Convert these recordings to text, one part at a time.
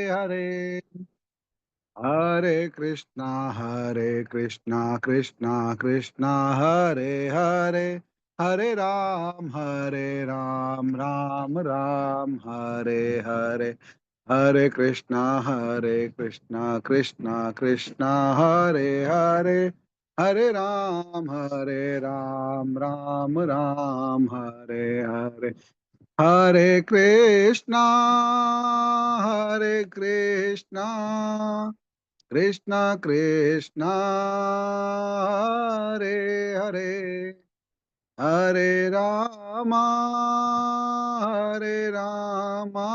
हरे, हरे कृष्णा कृष्णा कृष्णा हरे हरे, हरे राम राम राम हरे हरे, हरे कृष्णा कृष्णा कृष्णा हरे हरे, हरे राम राम राम हरे हरे, हरे कृष्णा कृष्णा कृष्णा हरे हरे, हरे रामा हरे रामा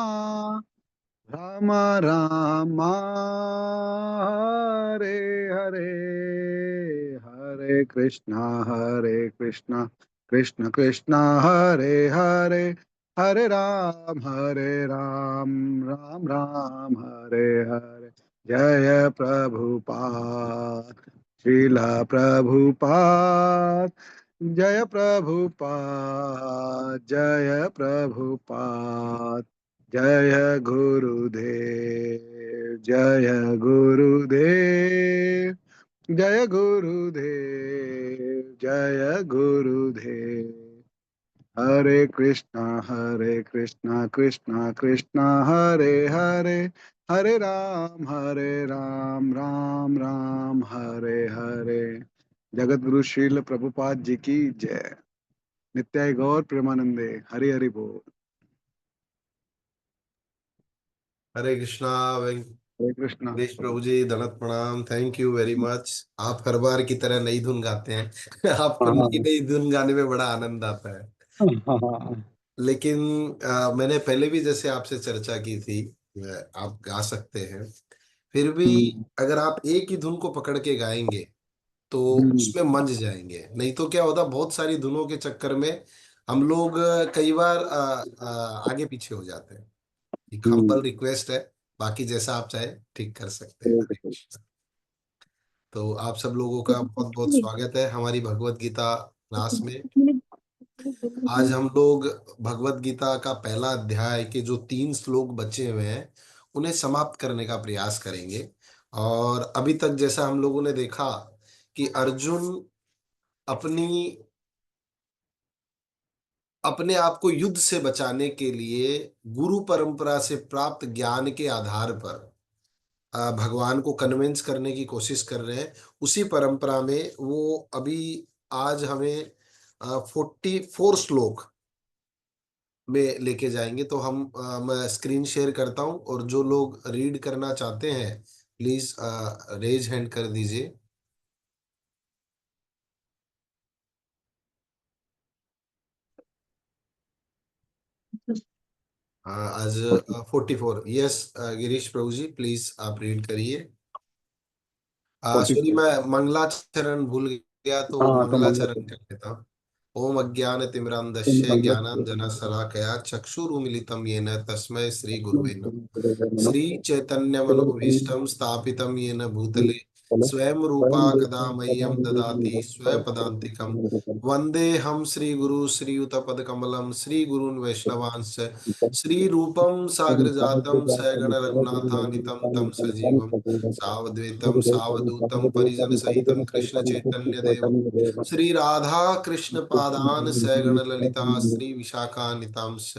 राम राम हरे हरे, हरे कृष्णा कृष्ण कृष्ण हरे हरे, हरे राम राम राम हरे हरे। जय प्रभुपाद, श्रीला प्रभुपाद, जय प्रभुपाद, जय प्रभुपाद, जय गुरुदेव, जय गुरुदेव, जय गुरुदेव, जय गुरुदेव। हरे कृष्णा कृष्णा कृष्णा हरे हरे, हरे राम राम राम हरे हरे। जगत गुरु श्रील प्रभुपाद जी की जय। नित्याय गौर प्रेमानंदे, हरि हरि बोल। हरे कृष्णा। हरे कृष्णा। वेंकटेश प्रभु जी, दनत प्रणाम। Thank you very much. आप हर बार की तरह नई धुन गाते हैं। आपको हाँ नई नई धुन गाने में बड़ा आनंद आता है। हाँ हाँ। लेकिन मैंने पहले भी जैसे आपसे चर्चा की थी, आप गा सकते हैं। फिर भी हम्म, अगर आप एक ही धुन को पकड़ के गाएंगे तो हम्म, उसमें मंझ जाएंगे। नहीं तो क्या होता, बहुत सारी धुनों के चक्कर में हम लोग कई बार आगे पीछे हो जाते हैं। एक हम्म, हम्बल रिक्वेस्ट है, बाकी जैसा आप चाहे ठीक कर सकते हैं। ठीक हरे है। कृष्ण। तो आप सब लोगों का बहुत बहुत स्वागत है हमारी भगवत गीता क्लास में। आज हम लोग भगवत गीता का पहला अध्याय के जो 3 श्लोक बचे हुए हैं उन्हें समाप्त करने का प्रयास करेंगे। और अभी तक जैसा हम लोगों ने देखा कि अर्जुन अपनी अपने आप को युद्ध से बचाने के लिए गुरु परंपरा से प्राप्त ज्ञान के आधार पर भगवान को कन्विंस करने की कोशिश कर रहे हैं। उसी परंपरा में वो अभी आज हमें 44 श्लोक में लेके जाएंगे। तो मैं स्क्रीन शेयर करता हूं, और जो लोग रीड करना चाहते हैं प्लीज रेज हैंड कर दीजिए। आज 44। यस गिरीश प्रभु जी, प्लीज आप रीड करिए। Forty sorry, four. मैं मंगलाचरण भूल गया, तो हाँ तो मंगल मंगलाचरण कर देता हूँ। ओम अज्ञानतिमिरान्धस्य ज्ञानाञ्जनशलाकया चक्षुरुन्मीलितं येन तस्मै श्री गुरुवे नमः। श्री चैतन्य मनोभीष्टं स्थापितं येन भूतले स्वयं रूपा कदा मह्यं ददाति स्वपदान्तिकं। वन्दे हम श्री गुरु श्रीयुतपदकमलं श्री गुरून् वैष्णवांश्च श्री रूपं सागर जातम सगण रघुनाथानितं तं सजीवं सावद्वैतम सावधूतम परिजन सहितं कृष्ण चैतन्य देवम श्री राधा कृष्ण पादान सगण ललिता श्री विशाखान्वितांश्च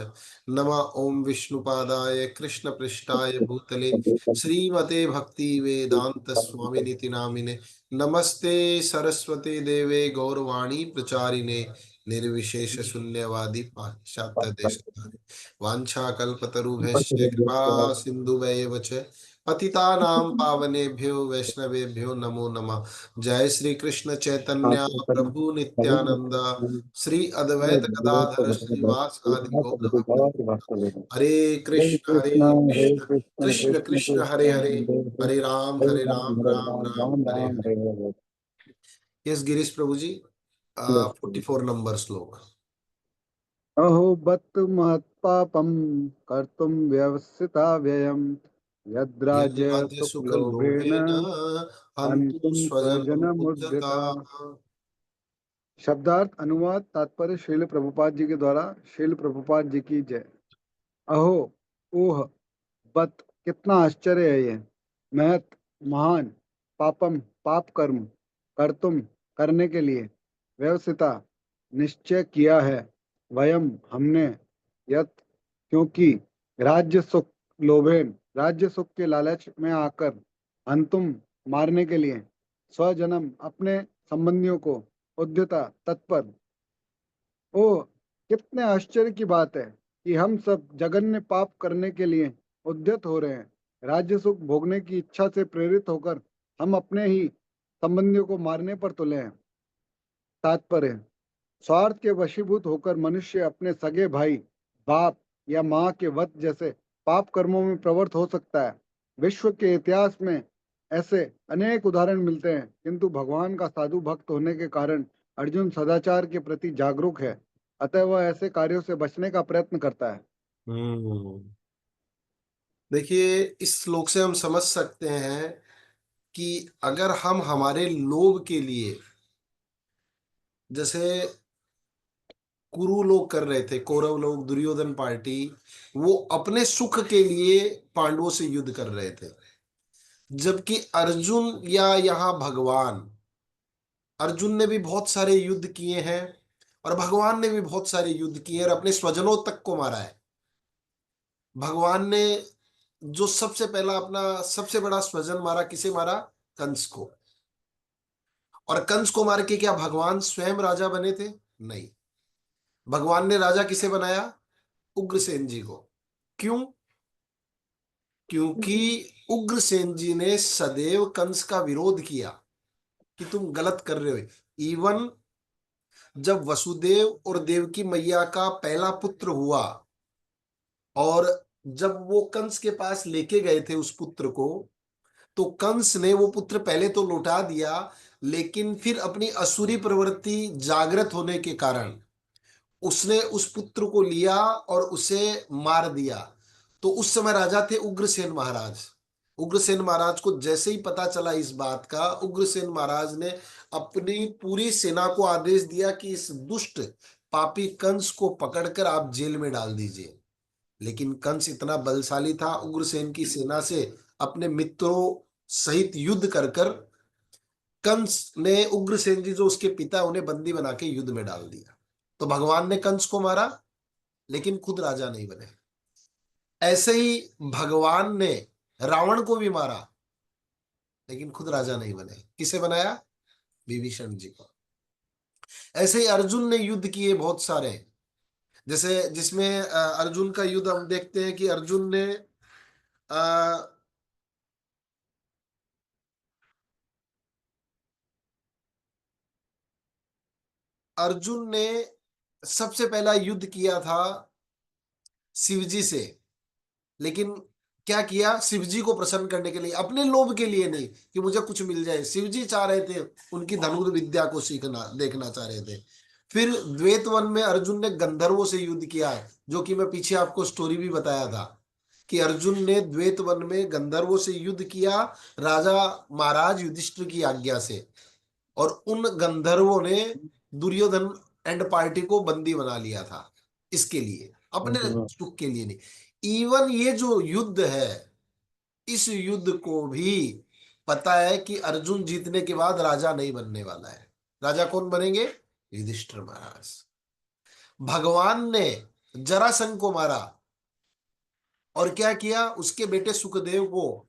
नमः। ओम विष्णुपादाय कृष्ण पृष्ठाय भूतले श्रीमते भक्ति वेदांत स्वामिनिति नामिने नमस्ते सरस्वती देवे गौरवाणी प्रचारिणे निर्विशेष शून्यवादी पाश्चात्य देशतारिणे वाञ्छाकल्पतरुभ्यश्च कृपा सिन्धुभैव च पतितानां पावनेभ्यो वैष्णवेभ्यो नमो नमः। जय श्री कृष्ण चैतन्य प्रभु नित्यानंद श्री अद्वैत गदाधर श्रीवास आदि गौर भक्त। हरे हरे कृष्ण कृष्ण कृष्ण कृष्ण कृष्ण हरे कृष्ण हरे, हरे हरे राम राम हरे राम राम राम राम हरे राम हरे। हरे हरे। यस गिरीश प्रभु जी, Yes. 44 नंबर श्लोक। अहो बत महत्पापम कर्तुम व्यवसिता व्ययम, यद्राज्य यद्राज्य सुख सुखलोभेन लोभेन हन्तु हंतुम स्वजनम स्वजनमुद्यता। उद्यता। शब्दार्थ अनुवाद तात्पर्य श्रील प्रभुपाद जी के द्वारा। श्रील प्रभुपाद जी की जय। अहो, ओह, बत कितना आश्चर्य है ये। महत महान पापम पाप कर्म कर्तुम करने के लिए व्यवसिता निश्चय किया है। वयम हमने यत क्योंकि राज्य सुख लोभेन राज्य सुख के लालच में आकर अंतुम मारने के लिए स्वजनम अपने संबंधियों को उद्यता तत्पर। ओ, कितने आश्चर्य की बात है कि हम सब जघन्य पाप करने के लिए उद्यत हो रहे हैं। राज्य सुख भोगने की इच्छा से प्रेरित होकर हम अपने ही संबंधियों को मारने पर तुले हैं। तात्पर्य, स्वार्थ के वशीभूत होकर मनुष्य अपने सगे भाई, बाप या माँ के वध जैसे पाप कर्मों में प्रवृत्त हो सकता है। विश्व के इतिहास में ऐसे अनेक उदाहरण मिलते हैं, किंतु भगवान का साधु भक्त होने के कारण अर्जुन सदाचार के प्रति जागरूक है। अतः वह ऐसे कार्यों से बचने का प्रयत्न करता है। हम्म। देखिए, इस श्लोक से हम समझ सकते हैं कि अगर हम हमारे लोभ के लिए, जैसे कुरु लोग कर रहे थे, कौरव लोग, दुर्योधन पार्टी, वो अपने सुख के लिए पांडवों से युद्ध कर रहे थे, जबकि अर्जुन या यहाँ भगवान, अर्जुन ने भी बहुत सारे युद्ध किए हैं और भगवान ने भी बहुत सारे युद्ध किए और अपने स्वजनों तक को मारा है। भगवान ने जो सबसे पहला अपना सबसे बड़ा स्वजन मारा, किसे मारा? कंस को। और कंस को मार के क्या भगवान स्वयं राजा बने थे? नहीं। भगवान ने राजा किसे बनाया? उग्रसेन जी को। क्यों? क्योंकि उग्रसेन जी ने सदैव कंस का विरोध किया कि तुम गलत कर रहे हो। इवन जब वसुदेव और देवकी मैया का पहला पुत्र हुआ और जब वो कंस के पास लेके गए थे उस पुत्र को, तो कंस ने वो पुत्र पहले तो लौटा दिया, लेकिन फिर अपनी असुरी प्रवृत्ति जागृत होने के कारण उसने उस पुत्र को लिया और उसे मार दिया। तो उस समय राजा थे उग्रसेन महाराज। उग्रसेन महाराज को जैसे ही पता चला इस बात का, उग्रसेन महाराज ने अपनी पूरी सेना को आदेश दिया कि इस दुष्ट पापी कंस को पकड़कर आप जेल में डाल दीजिए। लेकिन कंस इतना बलशाली था, उग्रसेन की सेना से अपने मित्रों सहित युद्ध कर कर कंस ने उग्रसेन जी जो उसके पिता उन्हें बंदी बना के युद्ध में डाल दिया। तो भगवान ने कंस को मारा लेकिन खुद राजा नहीं बने। ऐसे ही भगवान ने रावण को भी मारा लेकिन खुद राजा नहीं बने। किसे बनाया? विभीषण जी को। ऐसे ही अर्जुन ने युद्ध किए बहुत सारे, जैसे जिसमें अर्जुन का युद्ध हम देखते हैं कि अ, अर्जुन ने सबसे पहला युद्ध किया था शिवजी से। लेकिन क्या किया? शिवजी को प्रसन्न करने के लिए, अपने लोभ के लिए नहीं कि मुझे कुछ मिल जाए। शिवजी चाह रहे थे, उनकी धनुर्विद्या को सीखना देखना चाह रहे थे। फिर द्वैत वन में अर्जुन ने गंधर्वों से युद्ध किया है, जो कि मैं पीछे आपको स्टोरी भी बताया था कि अर्जुन ने द्वैत वन में गंधर्वों से युद्ध किया राजा महाराज युधिष्ठिर की आज्ञा से। और उन गंधर्वों ने दुर्योधन एंड पार्टी को बंदी बना लिया था, इसके लिए, अपने सुख के लिए नहीं। इवन ये जो युद्ध है, इस युद्ध को भी पता है कि अर्जुन जीतने के बाद राजा नहीं बनने वाला है। राजा कौन बनेंगे? युधिष्ठिर महाराज। भगवान ने जरासंध को मारा और क्या किया? उसके बेटे सुखदेव को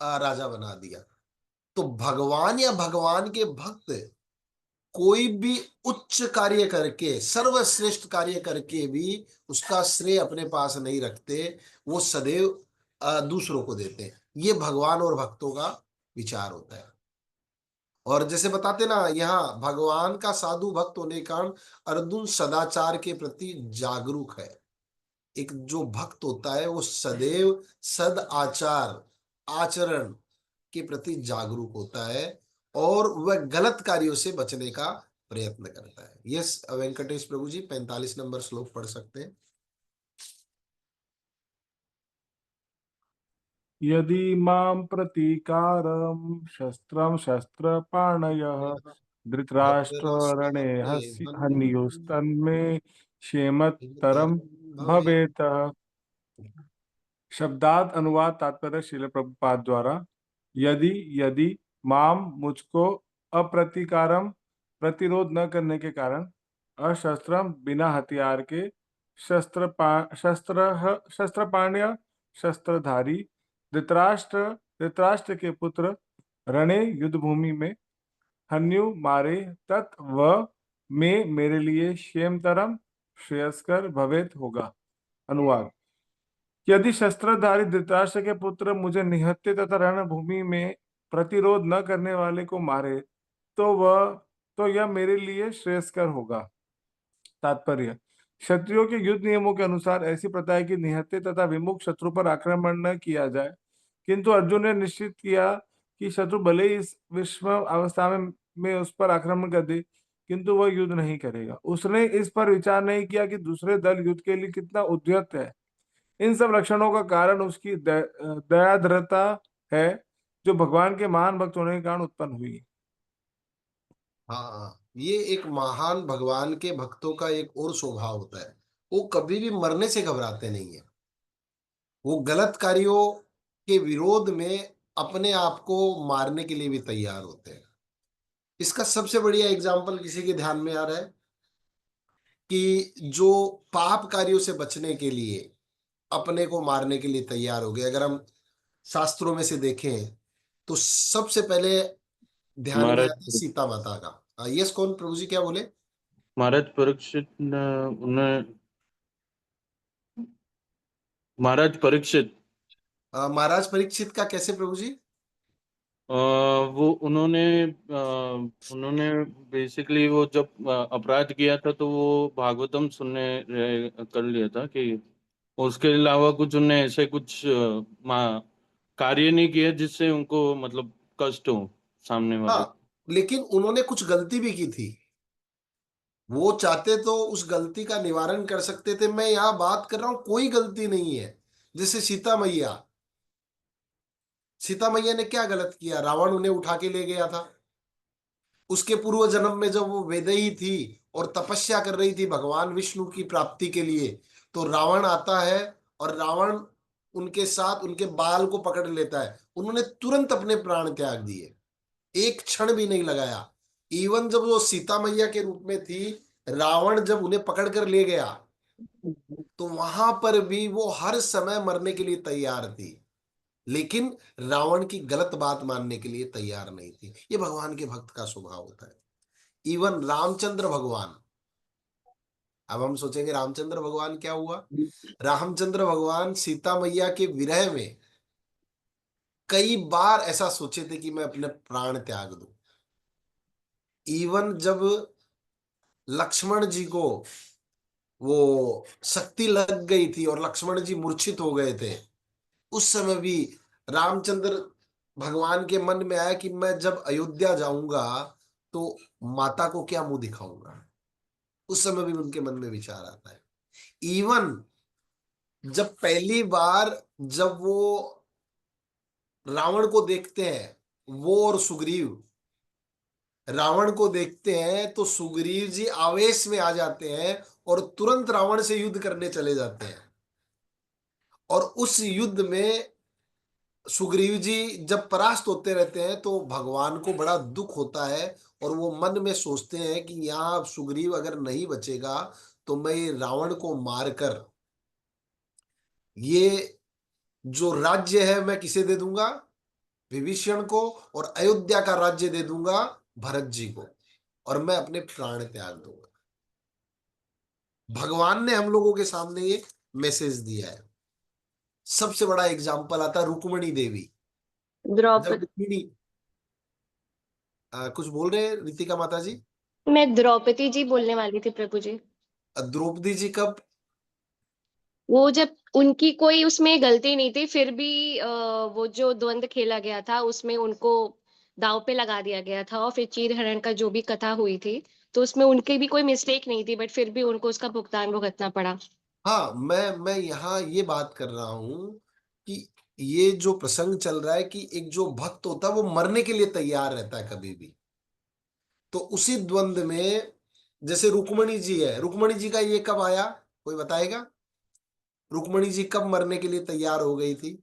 राजा बना दिया। तो भगवान या भगवान के भक्त कोई भी उच्च कार्य करके, सर्वश्रेष्ठ कार्य करके भी उसका श्रेय अपने पास नहीं रखते, वो सदैव दूसरों को देते हैं। ये भगवान और भक्तों का विचार होता है। और जैसे बताते ना, यहाँ भगवान का साधु भक्त होने के कारण अर्जुन सदाचार के प्रति जागरूक है। एक जो भक्त होता है वो सदैव सद आचार, आचरण के प्रति जागरूक होता है और वह गलत कार्यों से बचने का प्रयत्न करता है। यस वेंकटेश प्रभु जी, 45 नंबर श्लोक पढ़ सकते हैं। यदि मां प्रतीकारं शस्त्रं शस्त्रपाणयः धृतराष्ट्ररणे हन्युस्तन्मे क्षेमतरं भवेत्। शब्दार्थ अनुवाद तात्पर्य श्रील प्रभुपाद द्वारा। यदि यदि माम मुझको अप्रतिकारम प्रतिरोध न करने के कारण अशस्त्रम बिना हथियार के शस्त्रपाण्य शस्त्रधारी धृतराष्ट्र के पुत्र रणे युद्ध भूमि में हन्यु मारे तत् व में मेरे लिए क्षेमतरम श्रेयस्कर भवेत होगा। अनुवाद। यदि शस्त्रधारी धृतराष्ट्र के पुत्र मुझे निहत्थे तथा रणभूमि में प्रतिरोध न करने वाले को मारे तो वह तो यह मेरे लिए श्रेयस्कर होगा। तात्पर्य। क्षत्रियों के युद्ध नियमों के अनुसार ऐसी प्रथा है कि निहत्थे तथा विमुख शत्रु पर आक्रमण न किया जाए, किंतु अर्जुन ने निश्चित किया कि शत्रु भले ही इस विषम अवस्था में उस पर आक्रमण कर दे, किंतु वह युद्ध नहीं करेगा। उसने इस पर विचार नहीं किया कि दूसरे दल युद्ध के लिए कितना उद्यत है। इन सब लक्षणों का कारण उसकी दयाद्रता है, जो भगवान के महान भक्त होने के कारण उत्पन्न हुई। हाँ, ये एक महान भगवान के भक्तों का एक और स्वभाव होता है, वो कभी भी मरने से घबराते नहीं है। वो गलत कार्यों के विरोध में अपने आप को मारने के लिए भी तैयार होते हैं। इसका सबसे बढ़िया एग्जाम्पल किसी के ध्यान में आ रहा है कि जो पाप कार्यों से बचने के लिए अपने को मारने के लिए तैयार हो गए। अगर हम शास्त्रों में से देखें तो सबसे पहले ध्यान में महाराज आता है सीता माता का। यस, कौन प्रभु जी क्या बोले? महाराज परीक्षित उन्हें महाराज परीक्षित महाराज परीक्षित का कैसे प्रभु जी? वो उन्होंने बेसिकली वो जब अपराध किया था तो वो भागवतम सुनने कर लिया था कि उसके अलावा कुछ उन्होंने ऐसे कुछ कार्य नहीं किया जिससे उनको मतलब कष्ट हो सामने वाले। हाँ, लेकिन उन्होंने कुछ गलती भी की थी। वो चाहते तो उस गलती का निवारण कर सकते थे। मैं यहां बात कर रहा हूं कोई गलती नहीं है। जैसे सीता मैया ने क्या गलत किया? रावण उन्हें उठा के ले गया था। उसके पूर्व जन्म में जब वो वैदेही थी और तपस्या कर रही थी भगवान विष्णु की प्राप्ति के लिए, तो रावण आता है और रावण उनके साथ उनके बाल को पकड़ लेता है। उन्होंने तुरंत अपने प्राण त्याग दिए, एक क्षण भी नहीं लगाया। इवन जब वो सीता मैया के रूप में थी, रावण जब उन्हें पकड़ कर ले गया तो वहां पर भी वो हर समय मरने के लिए तैयार थी, लेकिन रावण की गलत बात मानने के लिए तैयार नहीं थी। ये भगवान के भक्त का स्वभाव होता है। इवन रामचंद्र भगवान, अब हम सोचेंगे रामचंद्र भगवान क्या हुआ? रामचंद्र भगवान सीता मैया के विरह में कई बार ऐसा सोचे थे कि मैं अपने प्राण त्याग दूं। इवन जब लक्ष्मण जी को वो शक्ति लग गई थी और लक्ष्मण जी मूर्छित हो गए थे, उस समय भी रामचंद्र भगवान के मन में आया कि मैं जब अयोध्या जाऊंगा तो माता को क्या मुंह दिखाऊंगा। उस समय भी उनके मन में विचार आता है। इवन जब पहली बार जब वो रावण को देखते हैं, वो और सुग्रीव रावण को देखते हैं, तो सुग्रीव जी आवेश में आ जाते हैं और तुरंत रावण से युद्ध करने चले जाते हैं। और उस युद्ध में सुग्रीव जी जब परास्त होते रहते हैं तो भगवान को बड़ा दुख होता है और वो मन में सोचते हैं कि यहाँ सुग्रीव अगर नहीं बचेगा तो मैं रावण को मारकर ये जो राज्य है मैं किसे दे दूंगा? विभीषण को। और अयोध्या का राज्य दे दूंगा भरत जी को, और मैं अपने प्राण त्याग दूंगा। भगवान ने हम लोगों के सामने एक मैसेज दिया है। सबसे बड़ा एग्जाम्पल आता है रुक्मणी देवी। जब द्रौपदी। रुक्मिणी कुछ बोल रहे हैं रितिका माता जी? मैं द्रौपदी जी बोलने वाली थी प्रभु जी। द्रौपदी जी कब? वो जब उनकी कोई उसमें गलती नहीं थी, फिर भी वो जो द्वंद खेला गया था उसमें उनको दांव पे लगा दिया गया था, और फिर चीर हरण का जो भी कथा हुई थी तो उसमें उनकी भी कोई मिस्टेक नहीं थी, बट फिर भी उनको उसका भुगतान भुगतना पड़ा। हाँ, मैं यहाँ ये बात कर रहा हूं कि ये जो प्रसंग चल रहा है कि एक जो भक्त होता है वो मरने के लिए तैयार रहता है कभी भी। तो उसी द्वंद में जैसे रुक्मणी जी है, रुक्मणी जी का ये कब आया, कोई बताएगा? रुक्मणी जी कब मरने के लिए तैयार हो गई थी?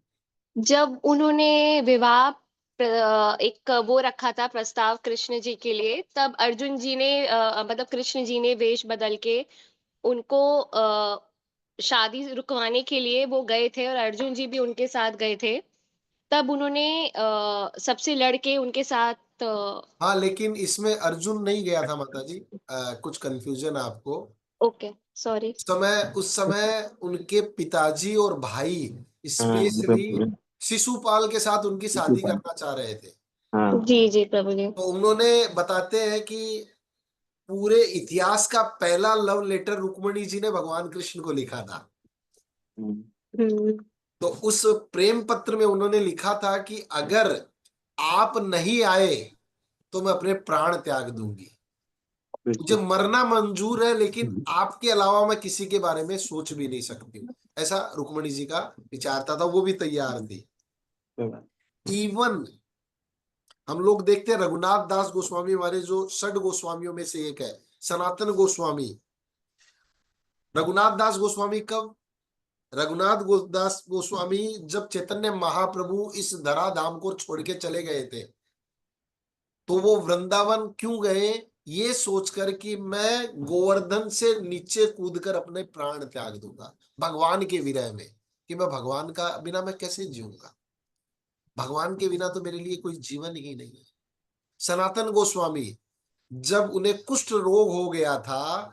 जब उन्होंने विवाह एक वो रखा था प्रस्ताव कृष्ण जी के लिए, तब अर्जुन जी ने मतलब कृष्ण जी ने वेश बदल के उनको शादी रुकवाने के लिए वो गए थे और अर्जुन जी भी उनके साथ गए थे। तब उन्होंने सबसे लड़के उनके साथ हाँ, लेकिन इसमें अर्जुन नहीं गया था माता जी। कुछ कंफ्यूजन है आपको। Okay, sorry. उस समय उनके पिताजी और भाई स्पेशली शिशुपाल के साथ उनकी शादी करना चाह रहे थे। जी जी प्रभु जी। तो उन्होंने बताते हैं कि पूरे इतिहास का पहला लव लेटर रुक्मणी जी ने भगवान कृष्ण को लिखा था। हम्म। तो उस प्रेम पत्र में उन्होंने लिखा था कि अगर आप नहीं आए तो मैं अपने प्राण त्याग दूंगी, मुझे मरना मंजूर है, लेकिन आपके अलावा मैं किसी के बारे में सोच भी नहीं सकती हूँ। ऐसा रुक्मणी जी का विचार था, वो भी तैयार थी। इवन हम लोग देखते हैं रघुनाथ दास गोस्वामी हमारे जो षड गोस्वामियों में से एक है, सनातन गोस्वामी। रघुनाथ दास गोस्वामी कब दास गोस्वामी जब चैतन्य महाप्रभु इस धरा धाम को छोड़ के चले गए थे, तो वो वृंदावन क्यों गए? ये सोचकर कि मैं गोवर्धन से नीचे कूदकर अपने प्राण त्याग दूंगा भगवान के विरह में, कि मैं भगवान का बिना मैं कैसे जीऊंगा, भगवान के बिना तो मेरे लिए कोई जीवन ही नहीं है। सनातन गोस्वामी जब उन्हें कुष्ठ रोग हो गया था,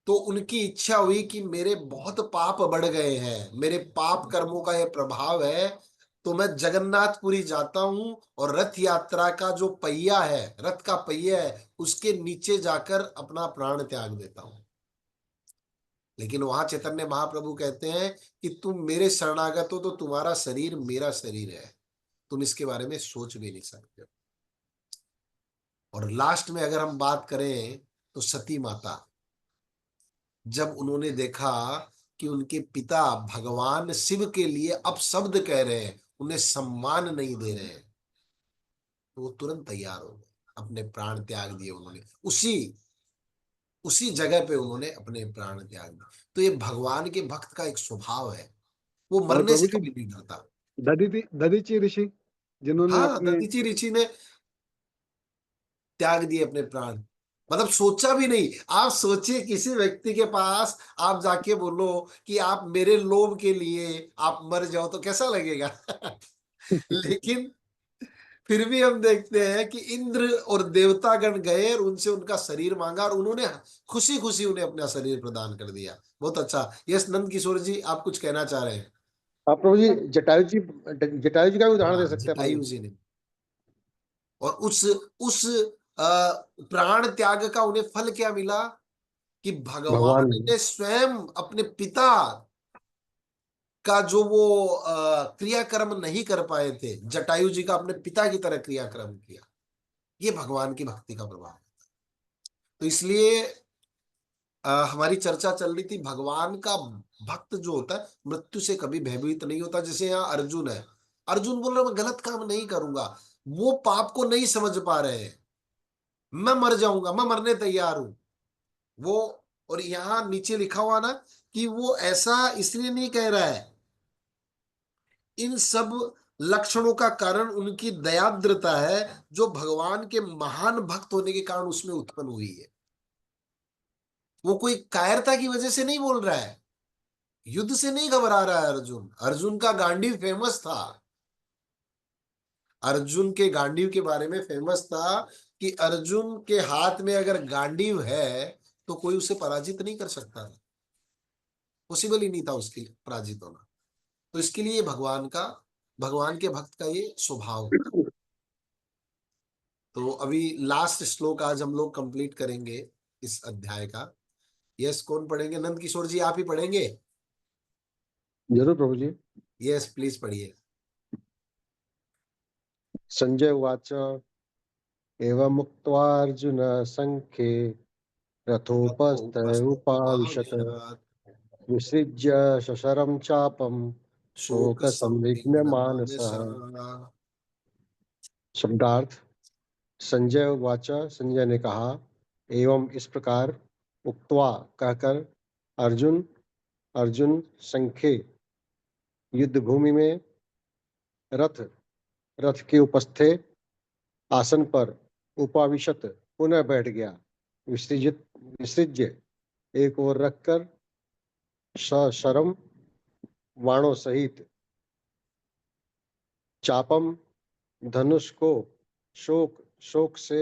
तो उनकी इच्छा हुई कि मेरे बहुत पाप बढ़ गए हैं, मेरे पाप कर्मों का यह प्रभाव है, तो मैं जगन्नाथपुरी जाता हूं और रथ यात्रा का जो पहिया है, रथ का पहिया है, उसके नीचे जाकर अपना प्राण त्याग देता हूं। लेकिन वहां चैतन्य महाप्रभु कहते हैं कि तुम मेरे शरणागत हो तो तुम्हारा शरीर मेरा शरीर है, तुम इसके बारे में सोच भी नहीं सकते हो। और लास्ट में अगर हम बात करें तो सती माता, जब उन्होंने देखा कि उनके पिता भगवान शिव के लिए अपशब्द कह रहे हैं, उन्हें सम्मान नहीं दे रहे हैं, तो वो तुरंत तैयार हो गए, अपने प्राण त्याग दिए उन्होंने। उसी उसी जगह पे उन्होंने अपने प्राण त्याग दिए। तो ये भगवान के भक्त का एक स्वभाव है, वो और मरने प्रभु से जी, कभी नहीं डरता। दधीची ऋषि जिन्होंने हाँ, अपने दधीचि ऋषि ने त्याग दिए अपने प्राण, मतलब सोचा भी नहीं। आप सोचिए किसी व्यक्ति के पास आप जाके बोलो कि आप मेरे लोभ के लिए आप मर जाओ, तो कैसा लगेगा? लेकिन फिर भी हम देखते हैं कि इंद्र और देवतागण गए और उनसे उनका शरीर मांगा, और उन्होंने खुशी खुशी उन्हें अपना शरीर प्रदान कर दिया। बहुत अच्छा। यस नंद किशोर जी, आप कुछ कहना चाह रहे हैं? हाँ प्रभु जी, जटायु जी का भी उदाहरण दे हाँ, सकते हैं जटायु प्रभु। जी ने, और उस प्राण त्याग का उन्हें फल क्या मिला? कि भगवान भगवान ने स्वयं अपने पिता का जो वो क्रियाक्रम नहीं कर पाए थे, जटायु जी का अपने पिता की तरह क्रियाक्रम किया। ये भगवान की भक्ति का प्रभाव है। तो इसलिए हमारी चर्चा चल रही थी, भगवान का भक्त जो होता है मृत्यु से कभी भयभीत नहीं होता। जैसे यहाँ अर्जुन है, अर्जुन बोल रहा मैं गलत काम नहीं करूंगा, वो पाप को नहीं समझ पा रहे हैं, मैं मर जाऊंगा, मैं मरने तैयार हूं वो। और यहाँ नीचे लिखा हुआ ना कि वो ऐसा इसलिए नहीं कह रहा है, इन सब लक्षणों का कारण उनकी दयाद्रता है, जो भगवान के महान भक्त होने के कारण उसमें उत्पन्न हुई है। वो कोई कायरता की वजह से नहीं बोल रहा है, युद्ध से नहीं घबरा रहा है। अर्जुन अर्जुन का गांडीव फेमस था, अर्जुन के गांडीव के बारे में फेमस था कि अर्जुन के हाथ में अगर गांडीव है तो कोई उसे पराजित नहीं कर सकता था, पॉसिबल ही नहीं था उसके पराजित होना। तो इसके लिए भगवान के भक्त का ये स्वभाव होता है। तो अभी लास्ट श्लोक आज हम लोग कंप्लीट करेंगे इस अध्याय का। यस, कौन पढ़ेंगे? नंद किशोर जी आप ही पढ़ेंगे? जरूर प्रभु जी। यस प्लीज पढ़िए। संजय उवाच एवमुक्त्वा अर्जुन संख्ये रथोपस्थ उपाविशत विसृज्य शशरं चापं शोक शोकसंविघ्न संविघ्न मानसः। मानसः। शब्दार्थ। संजय उवाच, संजय ने कहा, एवं इस प्रकार, उक्त्वा कहकर, अर्जुन अर्जुन संख्य युद्ध भूमि में रथ के उपस्थे आसन पर उपाविशत पुनः बैठ गया। विसृज्य एक ओर रखकर सशरम वाणों सहित चापम धनुष को शोक से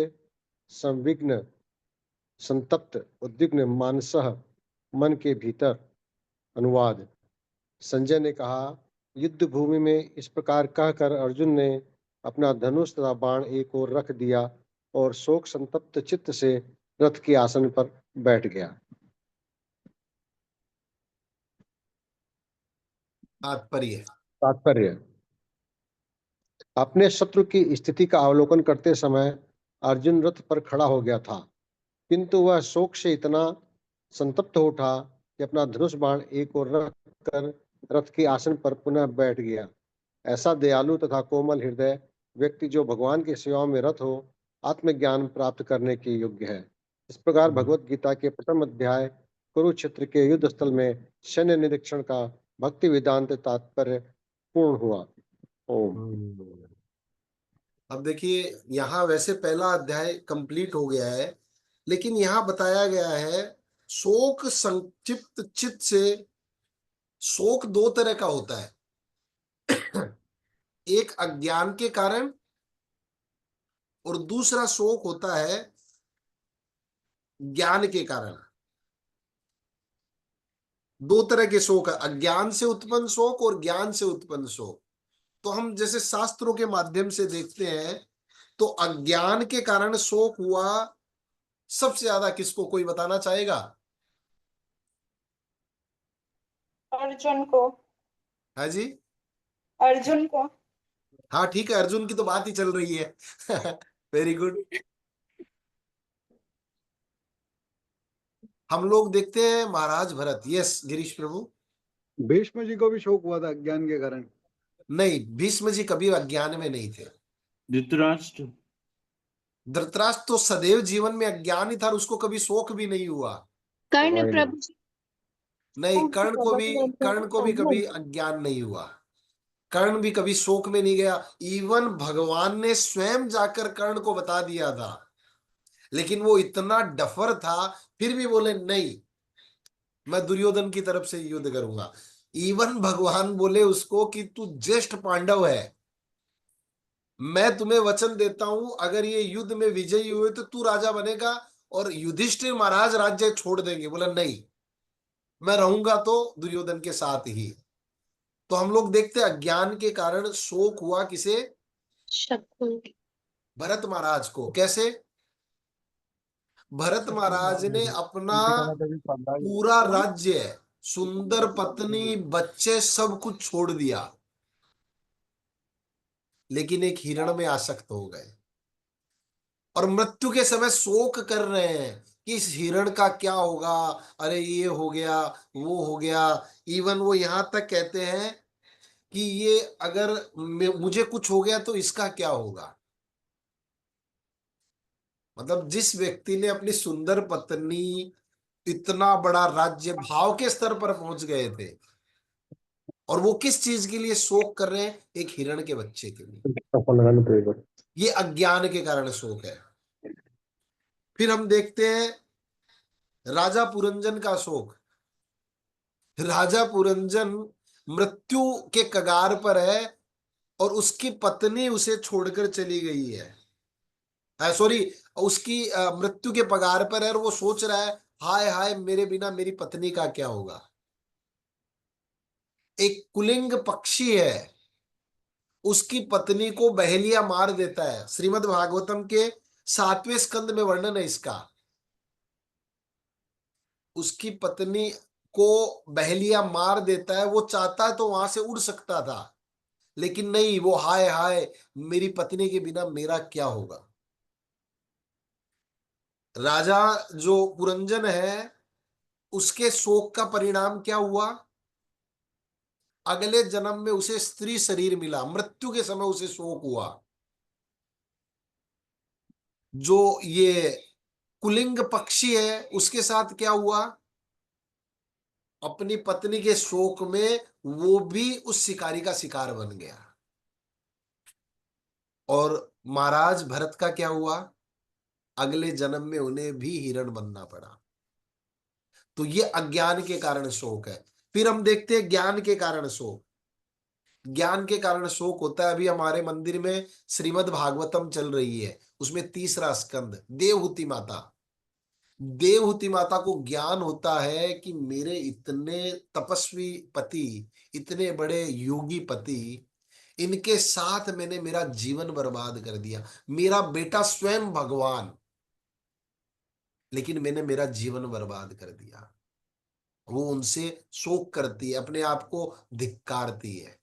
संविघ्न संतप्त उद्विग्न मानसः मन के भीतर। अनुवाद। संजय ने कहा, युद्ध भूमि में इस प्रकार कहकर अर्जुन ने अपना धनुष तथा बाण एक ओर रख दिया और शोक संतप्त चित्त से रथ के आसन पर बैठ गया। तात्पर्य। अपने शत्रु की स्थिति का अवलोकन करते समय अर्जुन रथ पर खड़ा हो गया था, किंतु वह शोक से इतना संतप्त हो उठा कि अपना धनुष बाण एक ओर रखकर रथ के आसन पर पुनः बैठ गया। ऐसा दयालु तथा कोमल हृदय व्यक्ति जो भगवान की सेवा में रत हो, आत्मज्ञान प्राप्त करने के योग्य है। इस प्रकार भगवत गीता के प्रथम अध्याय कुरुक्षेत्र के युद्ध स्थल में सैन्य निरीक्षण का भक्ति वेदांत तात्पर्य पूर्ण हुआ। ओम। अब देखिए, यहाँ वैसे पहला अध्याय कंप्लीट हो गया है, लेकिन यहाँ बताया गया है शोक संक्षिप्त चित्त से। शोक दो तरह का होता है, एक अज्ञान के कारण और दूसरा शोक होता है ज्ञान के कारण। दो तरह के शोक है, अज्ञान से उत्पन्न शोक और ज्ञान से उत्पन्न शोक। तो हम जैसे शास्त्रों के माध्यम से देखते हैं तो अज्ञान के कारण शोक हुआ सबसे ज्यादा किसको, कोई बताना चाहेगा? अर्जुन को। हाँ जी, अर्जुन को। हाँ ठीक है, अर्जुन की तो बात ही चल रही है। Very good. हम लोग देखते हैं महाराज भरत। यस गिरीश प्रभु। भीष्म जी को भी शोक हुआ था अज्ञान के कारण। नहीं, भीष्म जी कभी अज्ञान में नहीं थे। धृतराष्ट्र धृतराष्ट्र तो सदैव जीवन में अज्ञान ही था और उसको कभी शोक भी नहीं हुआ। कर्ण प्रभु नहीं, कर्ण को भी कभी अज्ञान नहीं हुआ। कर्ण भी कभी शोक में नहीं गया। इवन भगवान ने स्वयं जाकर कर्ण को बता दिया था, लेकिन वो इतना डफर था, फिर भी बोले नहीं, मैं दुर्योधन की तरफ से युद्ध करूंगा। इवन भगवान बोले उसको कि तू ज्येष्ठ पांडव है, मैं तुम्हें वचन देता हूं, अगर ये युद्ध में विजयी हुए तो तू राजा बनेगा और युधिष्ठिर महाराज राज्य छोड़ देंगे। बोला नहीं, मैं रहूंगा तो दुर्योधन के साथ ही। तो हम लोग देखते हैं अज्ञान के कारण शोक हुआ किसे? शकुनी। भरत महाराज को। कैसे? भरत महाराज ने अपना पूरा राज्य, सुंदर पत्नी, बच्चे, सब कुछ छोड़ दिया, लेकिन एक हिरण में आसक्त हो गए और मृत्यु के समय शोक कर रहे हैं कि इस हिरण का क्या होगा, अरे ये हो गया, वो हो गया। इवन वो यहां तक कहते हैं कि ये अगर मुझे कुछ हो गया तो इसका क्या होगा। मतलब जिस व्यक्ति ने अपनी सुंदर पत्नी, इतना बड़ा राज्य, भाव के स्तर पर पहुंच गए थे, और वो किस चीज के लिए शोक कर रहे हैं? एक हिरण के बच्चे के लिए। ये अज्ञान के कारण शोक है। फिर हम देखते हैं राजा पुरंजन का शोक। राजा पुरंजन मृत्यु के कगार पर है और उसकी पत्नी उसे छोड़कर चली गई है। सॉरी, उसकी मृत्यु के पगार पर है और वो सोच रहा है, हाय हाय मेरे बिना मेरी पत्नी का क्या होगा। एक कुलिंग पक्षी है, उसकी पत्नी को बहेलिया मार देता है। श्रीमद् भागवतम के 7वें स्कंद में वर्णन है इसका। उसकी पत्नी को बहेलिया मार देता है। वो चाहता है तो वहां से उड़ सकता था, लेकिन नहीं, वो हाय हाय मेरी पत्नी के बिना मेरा क्या होगा। राजा जो पुरंजन है, उसके शोक का परिणाम क्या हुआ? अगले जन्म में उसे स्त्री शरीर मिला। मृत्यु के समय उसे शोक हुआ। जो ये कुलिंग पक्षी है, उसके साथ क्या हुआ? अपनी पत्नी के शोक में वो भी उस शिकारी का शिकार बन गया। और महाराज भरत का क्या हुआ? अगले जन्म में उन्हें भी हिरण बनना पड़ा। तो ये अज्ञान के कारण शोक है। फिर हम देखते हैं ज्ञान के कारण शोक। ज्ञान के कारण शोक होता है। अभी हमारे मंदिर में श्रीमद् भागवतम चल रही है, उसमें 3रा स्कंद, देवहूति माता। देवहूति माता को ज्ञान होता है कि मेरे इतने तपस्वी पति, इतने बड़े योगी पति, इनके साथ मैंने मेरा जीवन बर्बाद कर दिया। मेरा बेटा स्वयं भगवान, लेकिन मैंने मेरा जीवन बर्बाद कर दिया। वो उनसे शोक करती है, अपने आप को धिक्कारती है।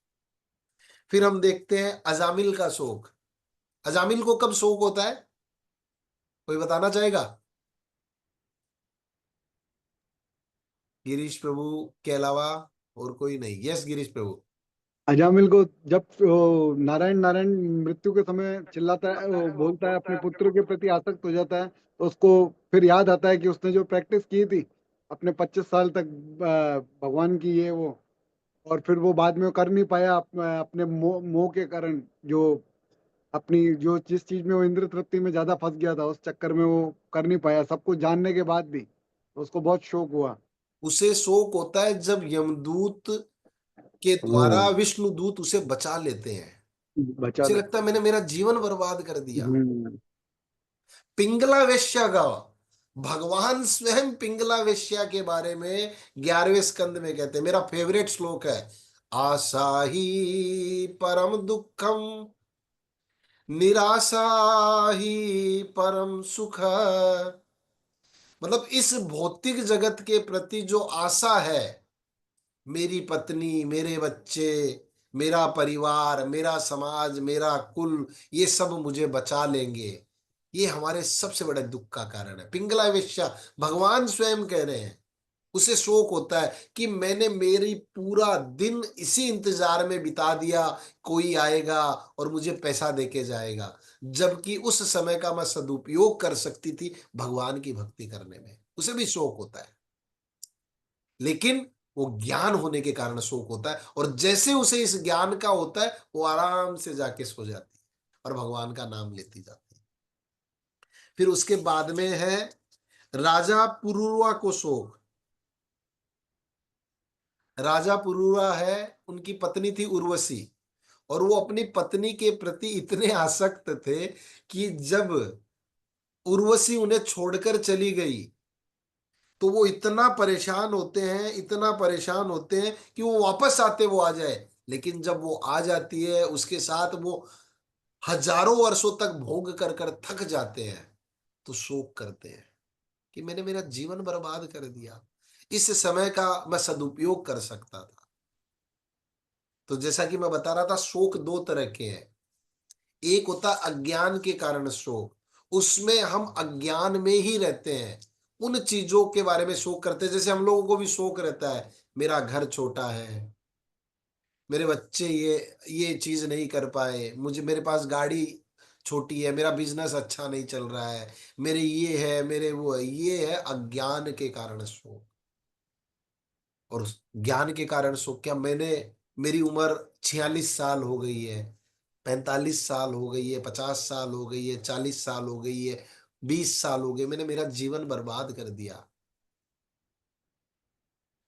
फिर हम देखते हैं अजामिल का शोक। अजामिल को कब शोक होता है? कोई बताना चाहेगा? गिरीश प्रभु के अलावा और कोई नहीं? यस गिरीश प्रभु। अजामिल को जब वो नारायण नारायण मृत्यु के समय चिल्लाता है, वो बोलता है, अपने पुत्र के प्रति आसक्त हो जाता है, तो उसको फिर याद आता है कि उसने जो प्रैक्टिस की थी अपने 25 साल तक भगवान की, ये वो, और फिर वो बाद में कर नहीं पाया अपने मोह मोह के कारण। जो अपनी जो जिस चीज में वो इंद्र तृप्ति में ज्यादा फंस गया था, उस चक्कर में वो कर नहीं पाया, सब कुछ जानने के बाद भी। तो उसको बहुत शौक हुआ। उसे शोक होता है जब यमदूत के द्वारा विष्णु दूत उसे बचा लेते हैं। बचा उसे ले। लगता है मैंने मेरा जीवन बर्बाद कर दिया। हम्म। पिंगला वेश्या का, भगवान स्वयं पिंगला वेश्या के बारे में 11वें स्कंद में कहते हैं। मेरा फेवरेट श्लोक है, आशा ही परम दुखम निराशा ही परम सुख। मतलब इस भौतिक जगत के प्रति जो आशा है, मेरी पत्नी, मेरे बच्चे, मेरा परिवार, मेरा समाज, मेरा कुल, ये सब मुझे बचा लेंगे, ये हमारे सबसे बड़े दुख का कारण है। पिंगला वेश्या भगवान स्वयं कह रहे हैं। उसे शोक होता है कि मैंने मेरी पूरा दिन इसी इंतजार में बिता दिया, कोई आएगा और मुझे पैसा देके जाएगा, जबकि उस समय का मैं सदुपयोग कर सकती थी भगवान की भक्ति करने में। उसे भी शोक होता है, लेकिन वो ज्ञान होने के कारण शोक होता है। और जैसे उसे इस ज्ञान का होता है, वो आराम से जाके सो जाती है और भगवान का नाम लेती जाती है। फिर उसके बाद में है राजा पुरूरवा को शोक। राजा पुरूरवा है, उनकी पत्नी थी उर्वशी, और वो अपनी पत्नी के प्रति इतने आसक्त थे कि जब उर्वशी उन्हें छोड़कर चली गई तो वो इतना परेशान होते हैं, इतना परेशान होते हैं कि वो वापस आते वो आ जाए। लेकिन जब वो आ जाती है, उसके साथ वो हजारों वर्षों तक भोग कर कर थक जाते हैं, तो शोक करते हैं कि मैंने मेरा जीवन बर्बाद कर दिया, इस समय का मैं सदुपयोग कर सकता था। तो जैसा कि मैं बता रहा था, शोक 2 तरह के हैं। एक होता अज्ञान के कारण शोक, उसमें हम अज्ञान में ही रहते हैं, उन चीजों के बारे में शोक करते हैं। जैसे हम लोगों को भी शोक रहता है, मेरा घर छोटा है, मेरे बच्चे ये चीज नहीं कर पाए, मुझे, मेरे पास गाड़ी छोटी है, मेरा बिजनेस अच्छा नहीं चल रहा है, मेरे ये है, मेरे वो है। ये है अज्ञान के कारण शोक। और ज्ञान के कारण शोक क्या? मेरी उम्र 46 साल हो गई है, 45 साल हो गई है, 50 साल हो गई है, 40 साल हो गई है, 20 साल हो गए, मैंने मेरा जीवन बर्बाद कर दिया।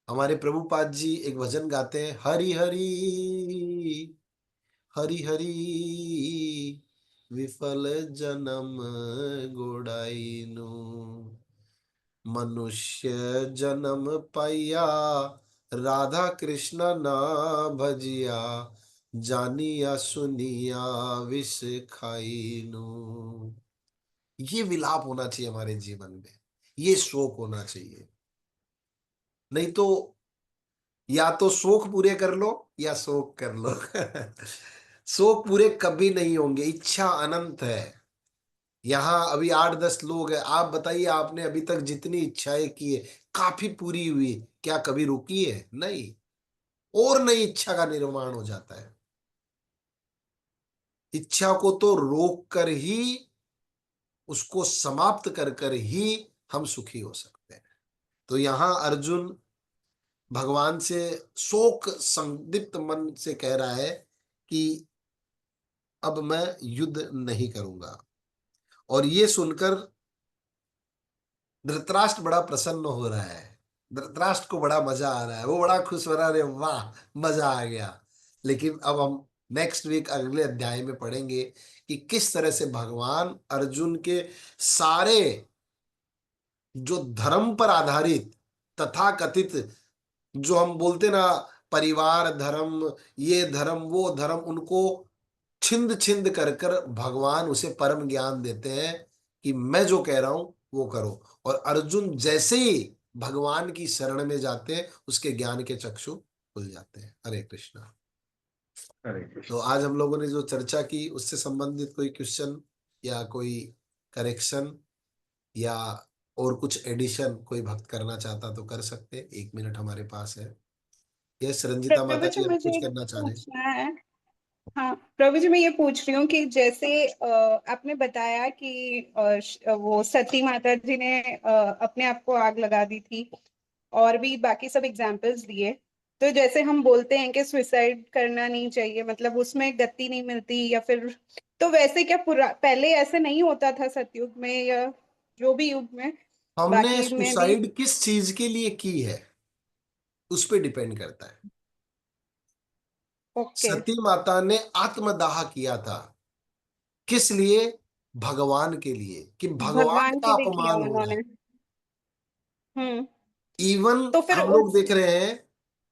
हमारे प्रभुपाद जी एक भजन गाते हैं, हरि हरि हरि हरि विफल जन्म गोड़ाइनु, मनुष्य जन्म पाइया राधा कृष्ण ना भजिया, जानिया सुनिया विष खाइनु। ये विलाप होना चाहिए हमारे जीवन में, ये शोक होना चाहिए। नहीं तो या तो शोक पूरे कर लो या शोक कर लो। शोक पूरे कभी नहीं होंगे, इच्छा अनंत है। यहाँ अभी 8-10 लोग हैं, आप बताइए, आपने अभी तक जितनी इच्छाएं की है काफी पूरी हुई, क्या कभी रुकी है? नहीं, और नई इच्छा का निर्माण हो जाता है। इच्छा को तो रोक कर ही, उसको समाप्त कर कर ही हम सुखी हो सकते हैं। तो यहाँ अर्जुन भगवान से शोक संदिग्ध मन से कह रहा है कि अब मैं युद्ध नहीं करूंगा। और ये सुनकर धृतराष्ट्र बड़ा प्रसन्न हो रहा है, धृतराष्ट्र को बड़ा मजा आ रहा है, वो बड़ा खुश हो रहा है, अरे वाह मजा आ गया। लेकिन अब हम नेक्स्ट वीक अगले अध्याय में पढ़ेंगे कि किस तरह से भगवान अर्जुन के सारे जो धर्म पर आधारित तथाकथित, जो हम बोलते ना परिवार धर्म, ये धर्म वो धर्म, उनको छिंद छिंद कर कर भगवान उसे परम ज्ञान देते हैं कि मैं जो कह रहा हूं वो करो। और अर्जुन जैसे ही भगवान की शरण में जाते हैं उसके ज्ञान के चक्षु खुल जाते हैं। हरे कृष्णा। तो आज हम लोगों ने जो चर्चा की उससे संबंधित कोई क्वेश्चन या कोई करेक्शन या और कुछ एडिशन कोई भक्त करना चाहता तो कर सकते, 1 मिनट हमारे पास है। यस रंजिता प्रभु माता जी जी, आप मुझे कुछ ये करना चाह रहे हैं? पूछना है। हाँ प्रभु जी, मैं ये पूछ रही हूँ कि जैसे आपने बताया कि वो सती माता जी ने अपने आप को आग लगा दी थी, और भी बाकी सब एग्जाम्पल्स दिए। तो जैसे हम बोलते हैं कि सुसाइड करना नहीं चाहिए, मतलब उसमें गति नहीं मिलती, या फिर तो वैसे क्या पहले ऐसे नहीं होता था सतयुग में, या जो भी युग में हमने बाकी में भी? सुसाइड किस चीज के लिए की है उस पर डिपेंड करता है। ओके। सती माता ने आत्मदाह किया था, किस लिए? भगवान के लिए, कि भगवान भगवान का के लिए किया अपमान हो रहा उन्होंने। है। हम्म। इवन तो फिर हम लोग उस देख रहे हैं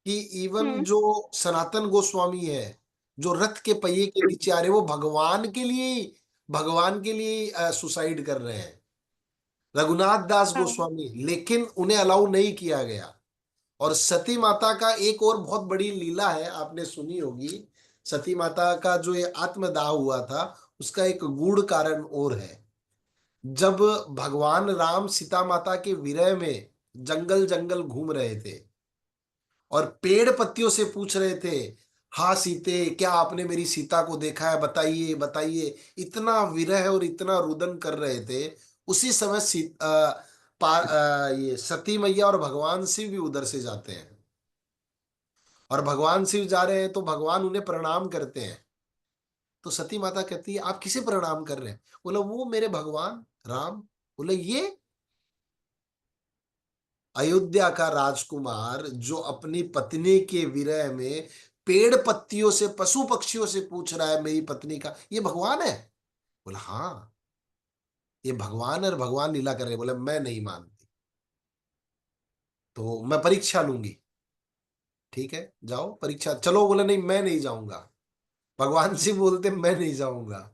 कि इवन हम्म। जो सनातन गोस्वामी है, जो रथ के पहिए के नीचे आ रहे, वो भगवान के लिए सुसाइड कर रहे हैं, रघुनाथ दास हाँ गोस्वामी, लेकिन उन्हें अलाउ नहीं किया गया। और सती माता का एक और बहुत बड़ी लीला है, आपने सुनी होगी। सती माता का जो ये आत्मदाह हुआ था उसका एक गूढ़ कारण और है। जब भगवान राम सीता माता के विरह में जंगल जंगल घूम रहे थे और पेड़ पत्तियों से पूछ रहे थे, हाँ सीते, क्या आपने मेरी सीता को देखा है, बताइए बताइए, इतना विरह और इतना रुदन कर रहे थे। उसी समय ये सती मैया और भगवान शिव भी उधर से जाते हैं, और भगवान शिव जा रहे हैं तो भगवान उन्हें प्रणाम करते हैं। तो सती माता कहती है, आप किसे प्रणाम कर रहे हैं? बोला, वो मेरे भगवान राम। बोले, ये अयोध्या का राजकुमार जो अपनी पत्नी के विरह में पेड़ पत्तियों से, पशु पक्षियों से पूछ रहा है मेरी पत्नी का, ये भगवान है? बोला, हाँ ये भगवान है, और भगवान लीला कर रहे हैं। बोले, मैं नहीं मानती, तो मैं परीक्षा लूंगी। ठीक है जाओ परीक्षा, चलो। बोले, नहीं मैं नहीं जाऊंगा। भगवान शिव बोलते, मैं नहीं जाऊंगा।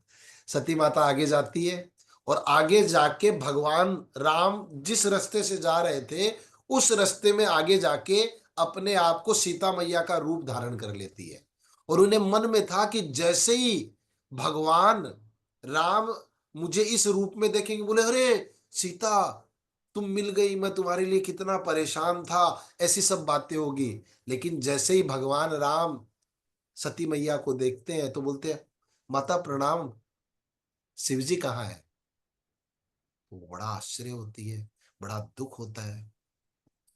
सती माता आगे जाती है, और आगे जाके भगवान राम जिस रास्ते से जा रहे थे उस रास्ते में आगे जाके अपने आप को सीता मैया का रूप धारण कर लेती है। और उन्हें मन में था कि जैसे ही भगवान राम मुझे इस रूप में देखेंगे, बोले, अरे सीता तुम मिल गई, मैं तुम्हारे लिए कितना परेशान था, ऐसी सब बातें होगी। लेकिन जैसे ही भगवान राम सती मैया को देखते हैं तो बोलते हैं, माता प्रणाम, शिवजी कहाँ है? वो बड़ा आश्चर्य होती है, बड़ा दुख होता है,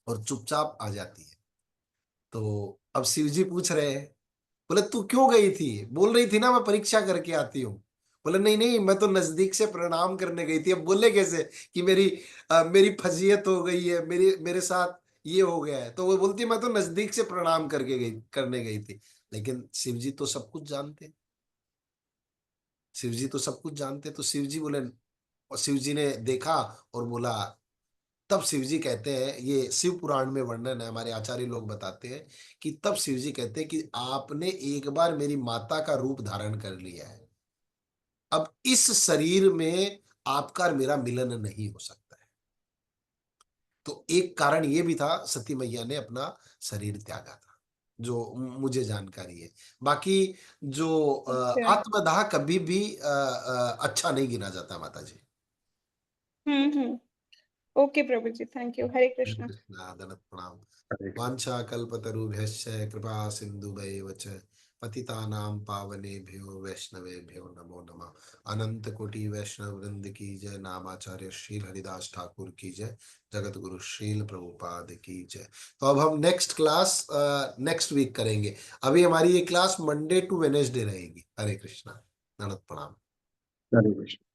और चुपचाप आ जाती है। तो अब शिवजी पूछ रहे हैं, बोले, तू क्यों गई थी? बोल रही थी ना मैं परीक्षा करके आती हूँ। बोले, नहीं नहीं, मैं तो नजदीक से प्रणाम करने गई थी। अब बोले कैसे कि मेरी फजीयत हो गई है, मेरे साथ ये हो गया है? तो वो बोलती है, मैं तो नजदीक से प्रणाम करने गई थी। लेकिन शिवजी तो सब कुछ जानते हैं, शिवजी तो सब कुछ जानते। तो शिवजी बोले, और शिवजी ने देखा और बोला, तब शिवजी कहते हैं, ये शिव पुराण में वर्णन है, हमारे आचार्य लोग बताते हैं कि तब शिवजी कहते हैं कि आपने एक बार मेरी माता का रूप धारण कर लिया है, अब इस शरीर में आपका और मेरा मिलन नहीं हो सकता है। तो एक कारण ये भी था, सती मैया ने अपना शरीर त्यागा था, जो मुझे जानकारी है। बाकी जो अच्छा। आत्मदाह कभी भी अच्छा नहीं गिना जाता माता जी। हम्म। Okay Prabhu ji, thank you. हरे हरे कृष्णा। कृष्णा, दंडवत प्रणाम। वाञ्छा कल्पतरुभ्यश्च कृपा सिन्धुभैव च पतितानां पावनेभ्यो वैष्णवेभ्यो नमो नमः। अनंत कोटि वैष्णव वृंद की जय। नामाचार्य श्रील हरिदास ठाकुर की जय। जगत गुरु श्रील प्रभुपाद की जय। तो अब हम नेक्स्ट क्लास नेक्स्ट वीक करेंगे। अभी हमारी ये क्लास मंडे टू वेडनेसडे रहेगी। हरे कृष्णा, नमः प्रणाम। हरे कृष्ण।